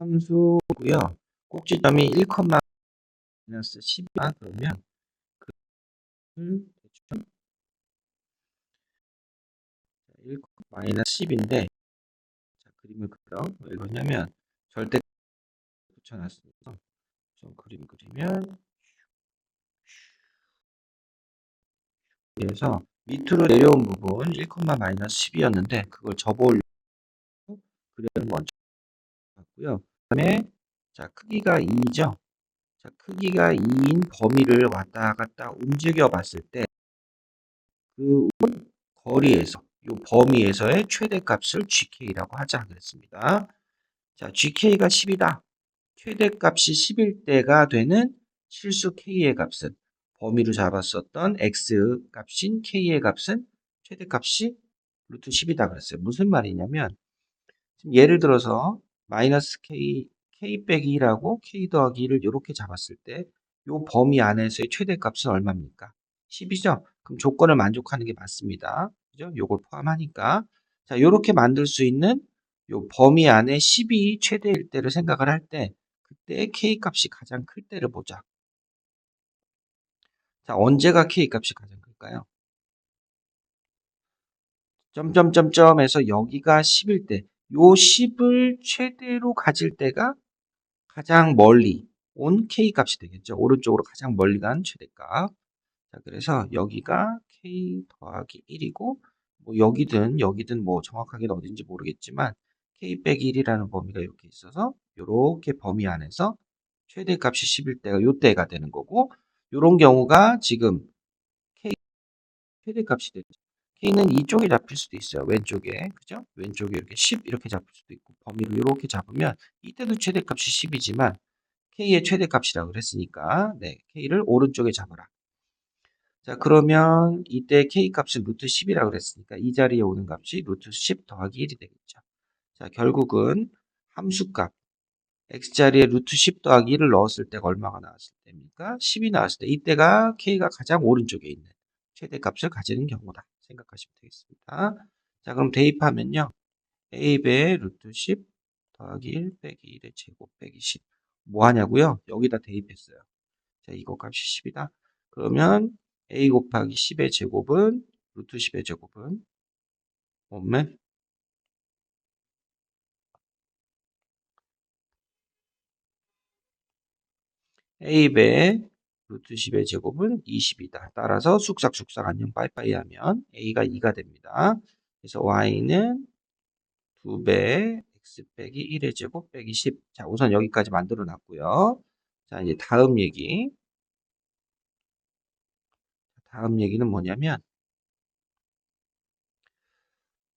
함수고요. 꼭지점이 1, 마이너스 10이다 그러면 대충 1, 마이너스 10인데 그림을 그려. 왜 그러냐면 절대 붙여놨으니까 좀 그림 그리면 그래서 밑으로 내려온 부분 1, 마이너스 10이었는데 그걸 접어올려고 그림을 먼저 봤고요. 그다음에 자 크기가 2죠. 자 크기가 2인 범위를 왔다 갔다 움직여 봤을 때 그 거리에서 이 범위에서의 최대값을 GK라고 하자 그랬습니다. 자 GK가 10이다. 최대값이 10일 때가 되는 실수 K의 값은 범위로 잡았었던 X 값인 K의 값은 최대값이 루트 10이다 그랬어요. 무슨 말이냐면 지금 예를 들어서 마이너스 K 빼기 1하고 K 더하기 1을 이렇게 잡았을 때 이 범위 안에서의 최대값은 얼마입니까? 10이죠? 그럼 조건을 만족하는 게 맞습니다. 그죠? 요걸 포함하니까. 자, 요렇게 만들 수 있는 요 범위 안에 10이 최대일 때를 생각을 할 때 그때 K 값이 가장 클 때를 보자. 자, 언제가 K 값이 가장 클까요? 점점점점에서 여기가 10일 때, 요 10을 최대로 가질 때가 가장 멀리 온 K 값이 되겠죠. 오른쪽으로 가장 멀리 간 최대값. 자, 그래서 여기가 K 더하기 1이고, 뭐 여기든 뭐 정확하게는 어딘지 모르겠지만, K 빼기 1이라는 범위가 이렇게 있어서, 요렇게 범위 안에서 최대값이 10일 때가 요때가 되는 거고, 요런 경우가 지금 K 최대값이 되죠. K는 이쪽에 잡힐 수도 있어요. 왼쪽에. 그죠? 왼쪽에 이렇게 10 이렇게 잡힐 수도 있고, 범위를 이렇게 잡으면, 이때도 최대값이 10이지만, K의 최대값이라고 그랬으니까, 네, K를 오른쪽에 잡아라. 자, 그러면 이때 K 값은 루트 10이라고 그랬으니까 이 자리에 오는 값이 루트 10 더하기 1이 되겠죠. 자, 결국은 함수값 x자리에 루트 10 더하기 1을 넣었을 때가 얼마가 나왔을 때입니까? 10이 나왔을 때 이때가 K가 가장 오른쪽에 있는 최대값을 가지는 경우다 생각하시면 되겠습니다. 자, 그럼 대입하면요. A배 루트 10 더하기 1 빼기 1의 제곱 빼기 10 뭐 하냐고요? 여기다 대입했어요. 자, 이거 값이 10이다. 그러면 a 곱하기 10의 제곱은 루트 10의 제곱은 뭐면 a배 루트 10의 제곱은 20이다. 따라서 쑥삭쑥삭 안녕 빠이빠이 하면 a가 2가 됩니다. 그래서 y는 2배 x 빼기 1의 제곱 빼기 10. 자, 우선 여기까지 만들어 놨고요. 자, 이제 다음 얘기는 뭐냐면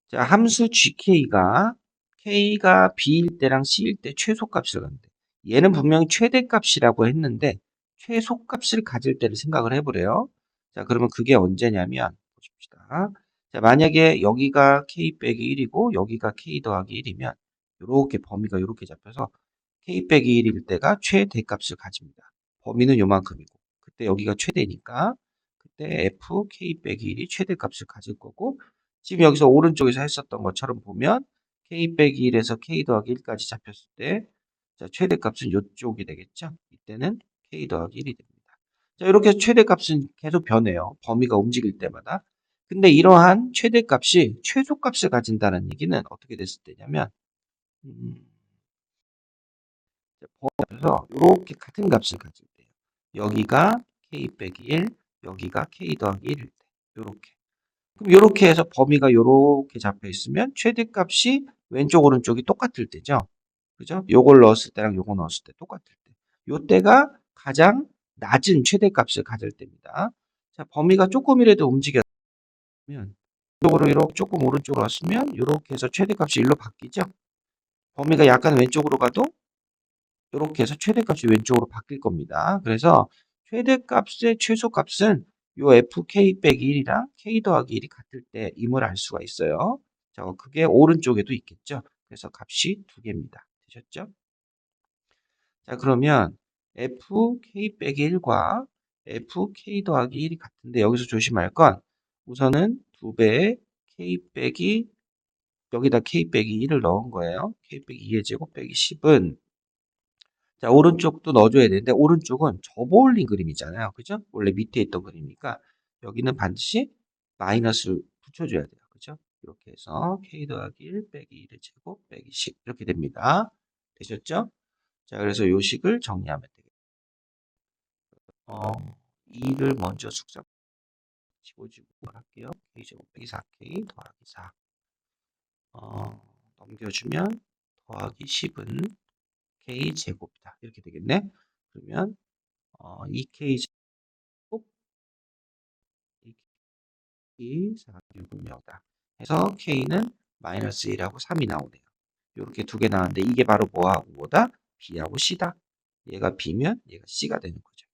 자, 함수 K가 B일 때랑 C일 때 최소값을 갖는데 얘는 분명히 최대값이라고 했는데 최소값을 가질 때를 생각을 해보래요. 자, 그러면 그게 언제냐면 보십시다. 자, 만약에 여기가 K 빼기 1이고 여기가 K 더하기 1이면 이렇게 범위가 이렇게 잡혀서 K 빼기 1일 때가 최대값을 가집니다. 범위는 요만큼이고 그때 여기가 최대니까 그때 F K 빼기 1이 최대값을 가질 거고 지금 여기서 오른쪽에서 했었던 것처럼 보면 K 빼기 1에서 K 더하기 1까지 잡혔을 때 자, 최대값은 이쪽이 되겠죠. 이때는 K 더하기 1이 됩니다. 자, 이렇게 해서 최대값은 계속 변해요. 범위가 움직일 때마다. 근데 이러한 최대값이 최소값을 가진다는 얘기는 어떻게 됐을 때냐면 범위에서 이렇게 같은 값을 가질 때요. 여기가 K 빼기 1, 여기가 K 더하기 1일 때. 이렇게. 그럼 이렇게 해서 범위가 이렇게 잡혀 있으면 최대값이 왼쪽 오른쪽이 똑같을 때죠. 그죠? 요걸 넣었을 때랑 요거 넣었을 때 똑같을 때. 요때가 가장 낮은 최대값을 가질 때입니다. 자, 범위가 조금이라도 움직였으면 이쪽으로 이렇게 조금 오른쪽으로 왔으면 이렇게 해서 최대값이 1로 바뀌죠. 범위가 약간 왼쪽으로 가도 이렇게 해서 최대값이 왼쪽으로 바뀔 겁니다. 그래서 최대값의 최소값은 요 fk 빼기 1이랑 k 더하기 1이 같을 때임을 알 수가 있어요. 자, 그게 오른쪽에도 있겠죠. 그래서 값이 두 개입니다. 되셨죠? 자, 그러면 fk 빼기 1과 fk 더하기 1이 같은데 여기서 조심할 건 우선은 2배의 k 빼기 여기다 k 빼기 1을 넣은 거예요. k 빼기 2의 제곱 빼기 10은 자, 오른쪽도 넣어줘야 되는데, 오른쪽은 접어올린 그림이잖아요. 그죠? 원래 밑에 있던 그림이니까, 여기는 반드시 마이너스를 붙여줘야 돼요. 그죠? 이렇게 해서 k 더하기 1 빼기 1의 제곱 빼기 10 이렇게 됩니다. 되셨죠? 자, 그래서 요 식을 정리하면 되겠죠. 2를 먼저 숙삭 15제곱을 할게요. k제곱 빼기 4k 더하기 4. 넘겨주면 더하기 10은 k제곱이다. 이렇게 되겠네. 그러면 2k제곱 2k 4제곱이다. 해서 k는 마이너스 1하고 3이 나오네요. 이렇게 두 개 나왔는데 이게 바로 뭐하고 뭐다? b하고 c다. 얘가 b면 얘가 c가 되는 거죠.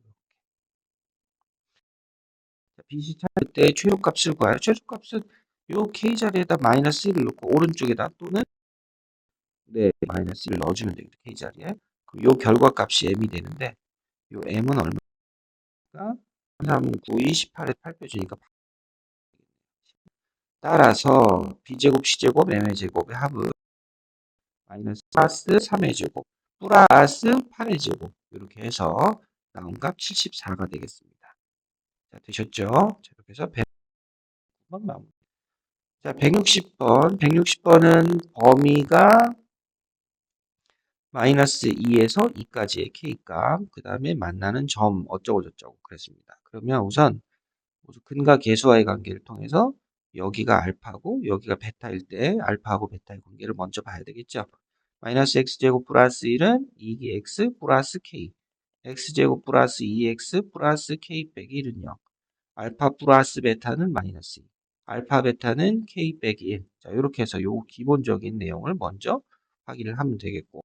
bc 찾을 때 최소값을 구해요. 최소값은 요 k 자리에다 마이너스 1을 넣고 오른쪽에다 또는 네, 마이너스 1을 넣어주면 되겠죠. k 자리에. 요 결과값이 m이 되는데 요 m은 얼마일까? 3, 9, 28에 8 빼주니까 따라서 b제곱 c제곱 m의 제곱의 합은 마이너스 플러스 3의 제곱 플러스 8의 제곱 이렇게 해서 나온 값 74가 되겠습니다. 자, 되셨죠? 자, 이렇게 해서 100번 마무리. 자, 160번. 160번은 범위가 마이너스 2에서 2까지의 k값, 그 다음에 만나는 점 어쩌고 저쩌고 그랬습니다. 그러면 우선 근과 계수와의 관계를 통해서 여기가 알파고 여기가 베타일 때 알파하고 베타의 관계를 먼저 봐야 되겠죠. 마이너스 x제곱 플러스 1은 2x 플러스 k, x제곱 플러스 2x 플러스 k 빼기 1은 0, 알파 플러스 베타는 마이너스 2, 알파 베타는 k 빼기 1. 자, 이렇게 해서 요 기본적인 내용을 먼저 확인을 하면 되겠고,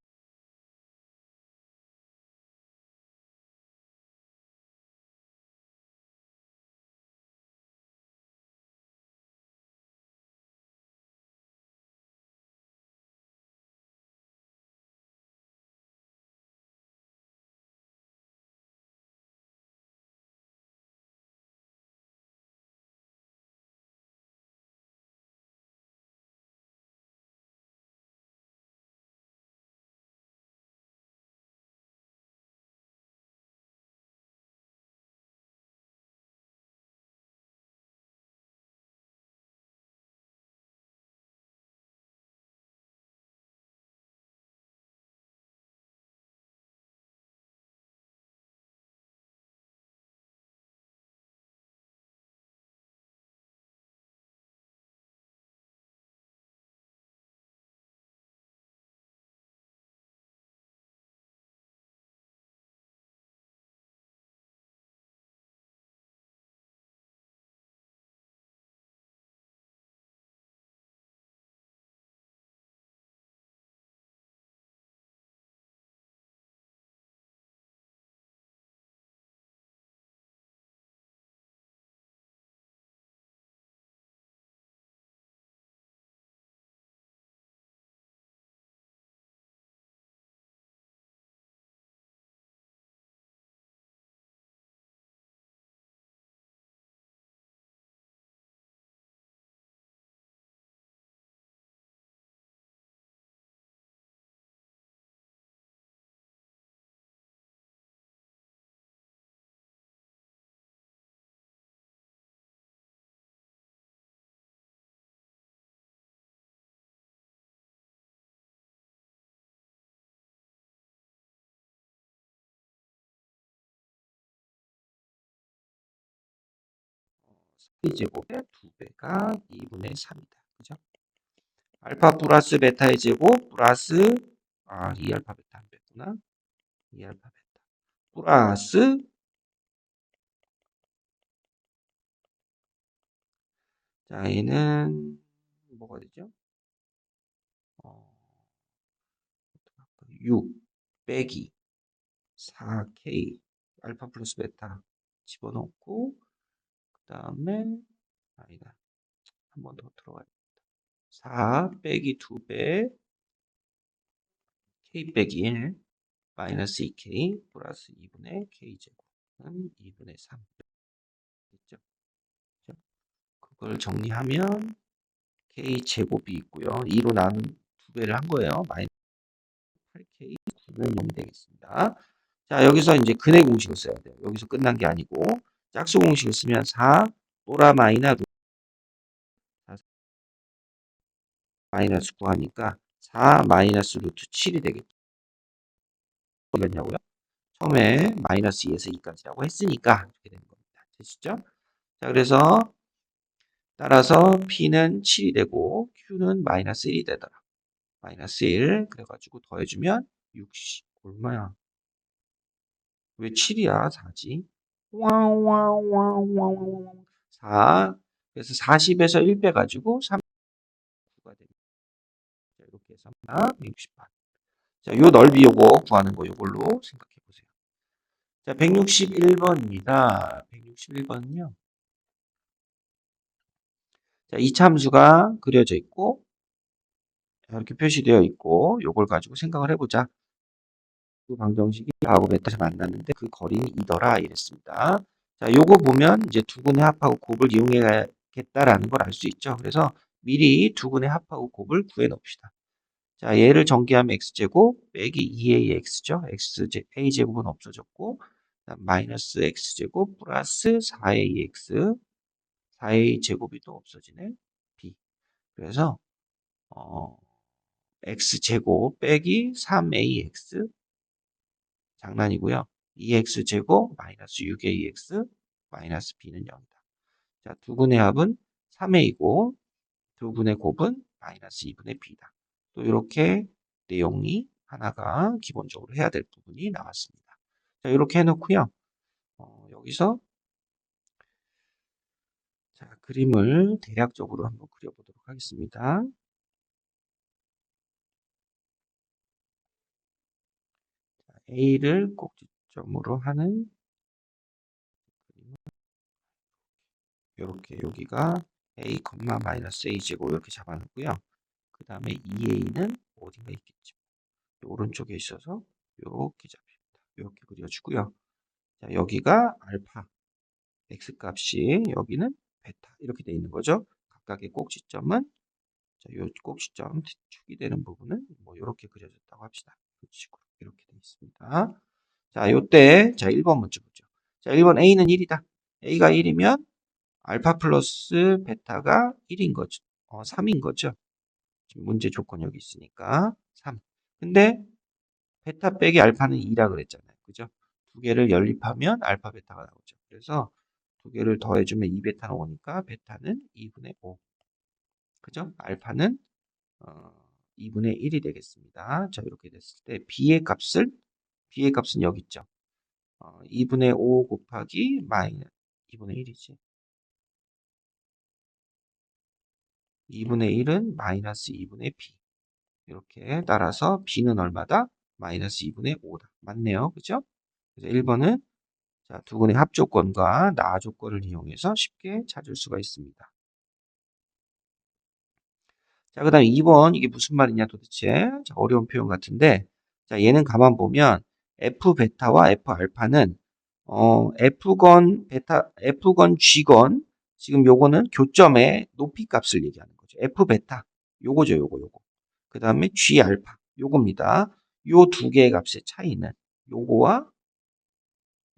K제곱의 2배가 2분의 3이다. 그죠? 알파 플러스 베타의 제곱 플러스 2알파 베타 안 뺐구나. 2알파 베타 플러스 자, 얘는 뭐가 되죠? 6 빼기 4K 알파 플러스 베타 집어넣고 그 다음에 아니다. 한 번 더 들어가요. 4 빼기 2배 K 빼기 1 마이너스 2K 플러스 2분의 K제곱은 2분의 3 있죠? 그걸 정리하면 K제곱이 있고요. 2로 나눈 2배를 한 거예요. 마이너스 8K 쓰면 0이 되겠습니다. 자, 여기서 이제 근의 공식을 써야 돼요. 여기서 끝난 게 아니고 짝수 공식을 쓰면 4 또라 마이너 마이너스 9 하니까 4 마이너스 루트 7이 되겠죠. 뭐였냐고요? 처음에 마이너스 2에서 2까지라고 했으니까 이렇게 되는 겁니다. 되시죠? 자, 그래서 따라서 P는 7이 되고 Q는 마이너스 1이 되더라. 마이너스 1. 그래가지고 더해주면 60. 얼마야? 왜 7이야? 4지? 와와와와와 4. 그래서 40에서 1 빼가지고 39가 됩니다. 자, 이렇게 해서 168. 자, 요 넓이 요거 구하는 거 요걸로 생각해 보세요. 자, 161번입니다. 161번은요. 자, 이 참수가 그려져 있고 이렇게 표시되어 있고 요걸 가지고 생각을 해보자. 그 방정식이 A하고 베타에서 만났는데 그 거리는 이더라 이랬습니다. 자, 요거 보면 이제 두근의 합하고 곱을 이용해야겠다라는 걸 알 수 있죠. 그래서 미리 두근의 합하고 곱을 구해 놓읍시다. 자, 얘를 전개하면 x제곱 빼기 2ax죠. a제곱은 없어졌고 마이너스 x제곱 플러스 4ax 4a제곱이 또 없어지네. b. 그래서 x제곱 빼기 3ax 장난이고요. 2x제곱 마이너스 6ax 마이너스 b는 0이다. 자, 두근의 합은 3a이고 두근의 곱은 마이너스 2분의 b다. 또 이렇게 내용이 하나가 기본적으로 해야 될 부분이 나왔습니다. 자, 이렇게 해놓고요. 여기서 자, 그림을 대략적으로 한번 그려보도록 하겠습니다. 자, A를 꼭지점으로 하는 그림을 이렇게 여기가 A, 마이너스 A제곱 이렇게 잡아놓고요. 그 다음에 2A는 어딘가 있겠죠. 오른쪽에 있어서 이렇게 잡힙니다. 이렇게 그려주고요. 자, 여기가 알파, X값이 여기는 베타 이렇게 되어 있는 거죠. 각각의 꼭지점은 자, 이 꼭지점 축이 되는 부분은 뭐 이렇게 그려졌다고 합시다. 이런 식으로 이렇게 되어 있습니다. 자, 요때 자 1번 먼저 보죠. 자, 1번 A는 1이다. A가 1이면 알파 플러스 베타가 1인 거죠. 3인 거죠. 지금 문제 조건 여기 있으니까 3. 근데 베타 빼기 알파는 2라 그랬잖아요. 그죠? 두 개를 연립하면 알파 베타가 나오죠. 그래서 두 개를 더해주면 2베타는 오니까 베타는 2분의 5. 그죠? 알파는 2분의 1이 되겠습니다. 자, 이렇게 됐을 때 B의 값은 여기 있죠. 2분의 5 곱하기 마이너스 2분의 1이지. 2분의 1은 마이너스 2분의 B. 이렇게 따라서 B는 얼마다? 마이너스 2분의 5다. 맞네요. 그죠? 그래서 1번은 자, 두근의 합조건과 나 조건을 이용해서 쉽게 찾을 수가 있습니다. 자, 그 다음 2번 이게 무슨 말이냐 도대체. 자, 어려운 표현 같은데 자, 얘는 가만 보면 F 베타와 F 알파는 F건 베타, F건 G건 지금 요거는 교점의 높이 값을 얘기하는 거죠. F 베타 요거죠, 요거. 그 다음에 G 알파 요겁니다. 요 두 개의 값의 차이는 요거와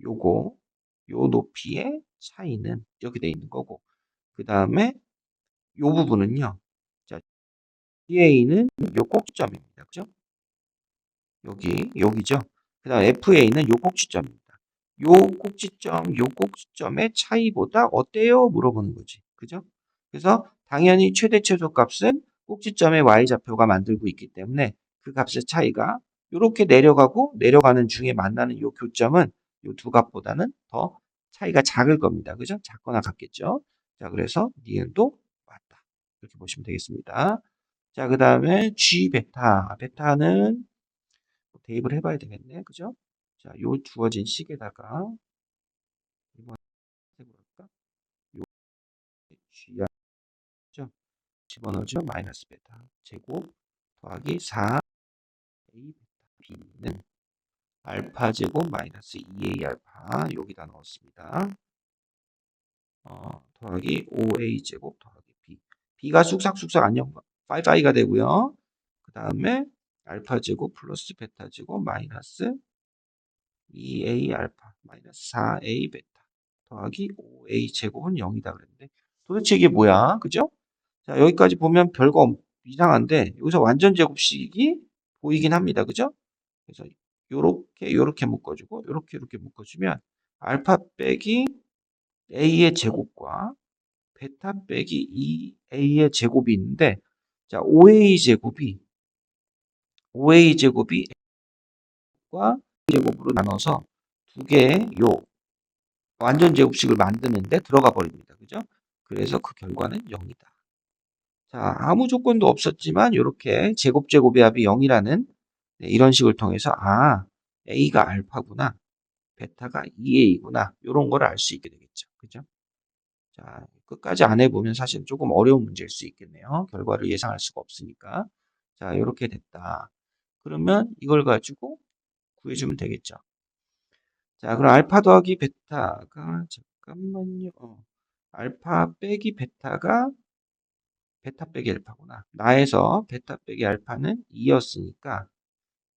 요거 요 높이의 차이는 이렇게 돼 있는 거고 그 다음에 요 부분은요. 자, DA는 요 꼭지점입니다. 그죠? 여기죠. 그 다음 FA는 요 꼭지점입니다. 요 꼭지점의 차이보다 어때요? 물어보는 거지. 그죠? 그래서 당연히 최대 최소 값은 꼭지점의 y좌표가 만들고 있기 때문에 그 값의 차이가 이렇게 내려가고 내려가는 중에 만나는 요 교점은 요 두 값보다는 더 차이가 작을 겁니다. 그죠? 작거나 같겠죠? 자, 그래서 니은도 맞다. 이렇게 보시면 되겠습니다. 자, 그 다음에 G 베타. 베타는 대입을 해봐야 되겠네. 그죠? 자, 요 주어진 식에다가 이번 해볼까? 요 G죠? 집어넣죠. 마이너스 베타 제곱 더하기 4A 베타 B는 알파 제곱 마이너스 2A 알파 여기다 넣었습니다. 더하기 5A 제곱 더하기 B. B가 쑥삭쑥삭 안녕 5i가 되고요. 그 다음에 알파 제곱 플러스 베타 제곱 마이너스 2a 알파 마이너스 4a 베타 더하기 5a 제곱은 0이다 그랬는데 도대체 이게 뭐야? 그죠? 자, 여기까지 보면 별거 이상한데 여기서 완전 제곱식이 보이긴 합니다. 그죠? 그래서 요렇게 묶어주고 요렇게 묶어주면 알파 빼기 a의 제곱과 베타 빼기 2a의 제곱이 있는데 자, 5a 제곱이 과 제곱으로 나눠서 두 개의 요 완전 제곱식을 만드는데 들어가 버립니다. 그죠? 그래서 그 결과는 0이다. 자, 아무 조건도 없었지만 이렇게 제곱제곱의 합이 0이라는 이런 식을 통해서 A가 알파구나. 베타가 2A구나. 이런 걸 알 수 있게 되겠죠. 그죠? 자, 끝까지 안 해보면 사실 조금 어려운 문제일 수 있겠네요. 결과를 예상할 수가 없으니까. 자, 이렇게 됐다. 그러면 이걸 가지고 구해주면 되겠죠. 자, 그럼 알파 더하기 베타가 잠깐만요. 알파 빼기 베타가 베타 빼기 알파구나. 나에서 베타 빼기 알파는 2였으니까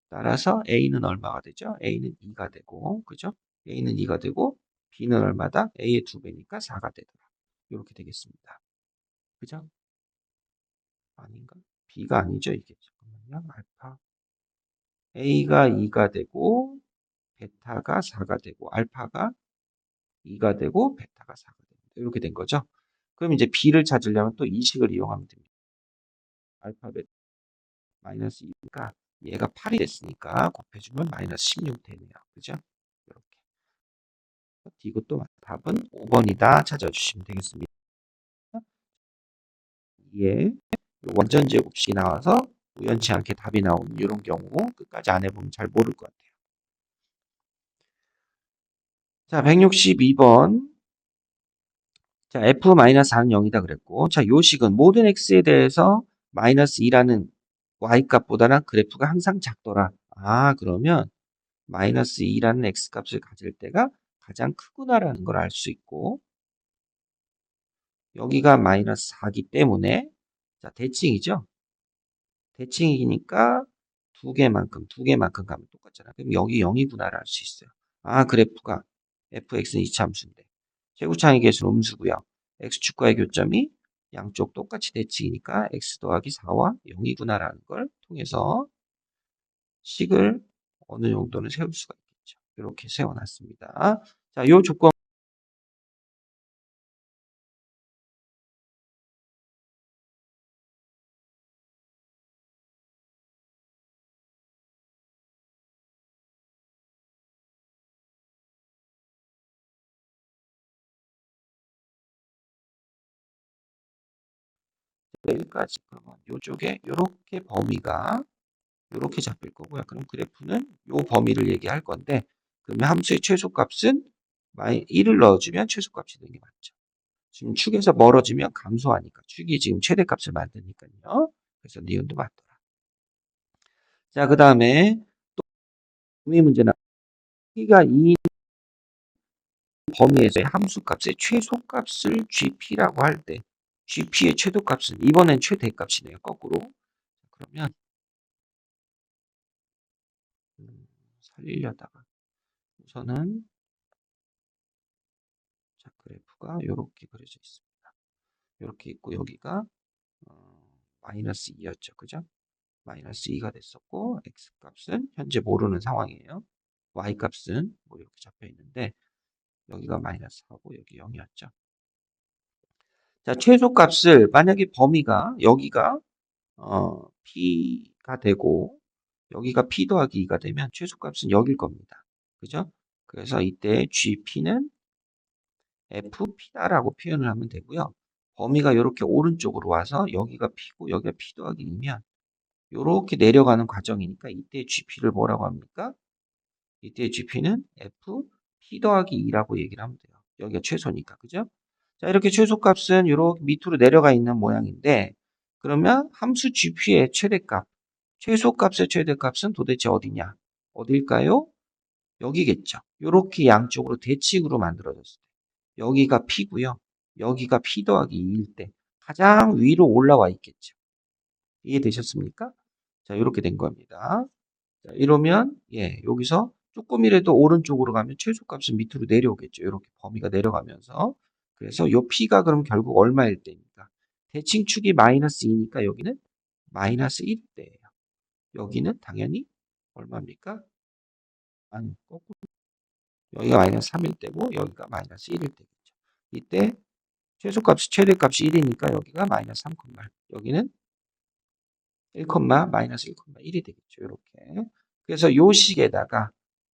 따라서 A는 얼마가 되죠? A는 2가 되고, 그죠? A는 2가 되고, B는 얼마다? A의 2배니까 4가 되더라. 이렇게 되겠습니다. 그죠? 아닌가? B가 아니죠, 이게. 잠깐만요. 알파. A가 2가 되고, 베타가 4가 되고, 알파가 2가 되고, 베타가 4가 됩니다. 이렇게 된 거죠. 그럼 이제 B를 찾으려면 또 이 식을 이용하면 됩니다. 알파벳 마이너스 2니까 얘가 8이 됐으니까 곱해주면 마이너스 16 되네요. 그죠? 이렇게. 이것도 답은 5번이다 찾아주시면 되겠습니다. 예, 완전 제곱식이 나와서 우연치 않게 답이 나오는 이런 경우 끝까지 안 해보면 잘 모를 것 같아요. 자, 162번. 자, f-4는 0이다 그랬고, 자, 요 식은 모든 x에 대해서 마이너스 2라는 y값보다는 그래프가 항상 작더라. 그러면 마이너스 2라는 x값을 가질 때가 가장 크구나라는 걸 알 수 있고, 여기가 마이너스 4기 때문에, 자, 대칭이죠? 대칭이니까 두 개만큼 가면 똑같잖아. 그럼 여기 0이구나를 알 수 있어요. 그래프가 fx는 이차함수인데 최고차항의 개수는 음수고요. x축과의 교점이 양쪽 똑같이 대칭이니까 x 더하기 4와 0이구나라는 걸 통해서 식을 어느 정도는 세울 수가 있겠죠. 이렇게 세워놨습니다. 자, 요 조건 내일까지 그러면 요쪽에 요렇게 범위가 이렇게 잡힐 거고요. 그럼 그래프는 요 범위를 얘기할 건데 그러면 함수의 최소값은 1을 넣어주면 최소값이 되는 게 맞죠. 지금 축에서 멀어지면 감소하니까 축이 지금 최대값을 만드니까요. 그래서 니은도 맞더라. 자, 그 다음에 또 의미 문제는 P가 2 범위에서의 함수값의 최소값을 GP라고 할 때 GP의 최소값은 이번엔 최대값이네요. 거꾸로. 그러면 살리려다가 우선은 자, 그래프가 이렇게 그려져 있습니다. 이렇게 있고 여기가 마이너스 2였죠. 그죠? 마이너스 2가 됐었고 x값은 현재 모르는 상황이에요. y값은 뭐 이렇게 잡혀 있는데 여기가 마이너스 4고 여기 0이었죠. 자, 최소값을 만약에 범위가 여기가 p가 되고 여기가 p 더하기 2가 되면 최소값은 여길 겁니다. 그죠? 그래서 이때 gp는 fp다라고 표현을 하면 되고요. 범위가 이렇게 오른쪽으로 와서 여기가 p고 여기가 p 더하기 2면 이렇게 내려가는 과정이니까 이때 GP를 뭐라고 합니까? 이때 GP는 F P 더하기 2라고 얘기를 하면 돼요. 여기가 최소니까. 그죠? 자, 이렇게 최소값은 이렇게 밑으로 내려가 있는 모양인데 그러면 함수 GP의 최대값, 최소값의 최대값은 도대체 어디냐? 어딜까요? 여기겠죠. 이렇게 양쪽으로 대칭으로 만들어졌을 때 여기가 P고요. 여기가 P 더하기 2일 때 가장 위로 올라와 있겠죠. 이해되셨습니까? 자, 이렇게 된 겁니다. 자, 이러면 여기서 조금이라도 오른쪽으로 가면 최소값은 밑으로 내려오겠죠. 이렇게 범위가 내려가면서. 그래서 요 P가 그럼 결국 얼마일 때입니까? 대칭축이 마이너스 2니까 여기는 마이너스 1일 때예요. 여기는 당연히 얼마입니까? 아니, 거꾸로. 여기가 마이너스 3일 때고 여기가 마이너스 1일 때겠죠. 이때 최대값이 1이니까 여기가 마이너스 3, 여기는 1, 마이너스 1,1이 되겠죠. 이렇게. 그래서 요 식에다가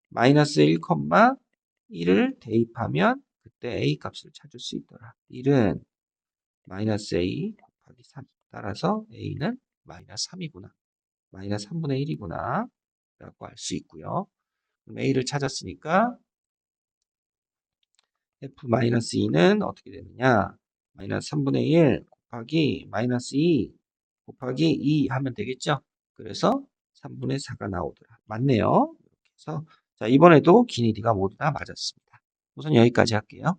마이너스 1,1을 대입하면 그때 A 값을 찾을 수 있더라. 1은 마이너스 A 곱하기 3. 따라서 A는 마이너스 3이구나. 마이너스 3분의 1이구나. 라고 알 수 있고요. 그럼 A를 찾았으니까 F-2는 어떻게 되느냐? 마이너스 3분의 1 곱하기 마이너스 2 곱하기 2 하면 되겠죠? 그래서 3분의 4가 나오더라. 맞네요. 이렇게 해서 자, 이번에도 기니디가 모두 다 맞았습니다. 우선 여기까지 할게요.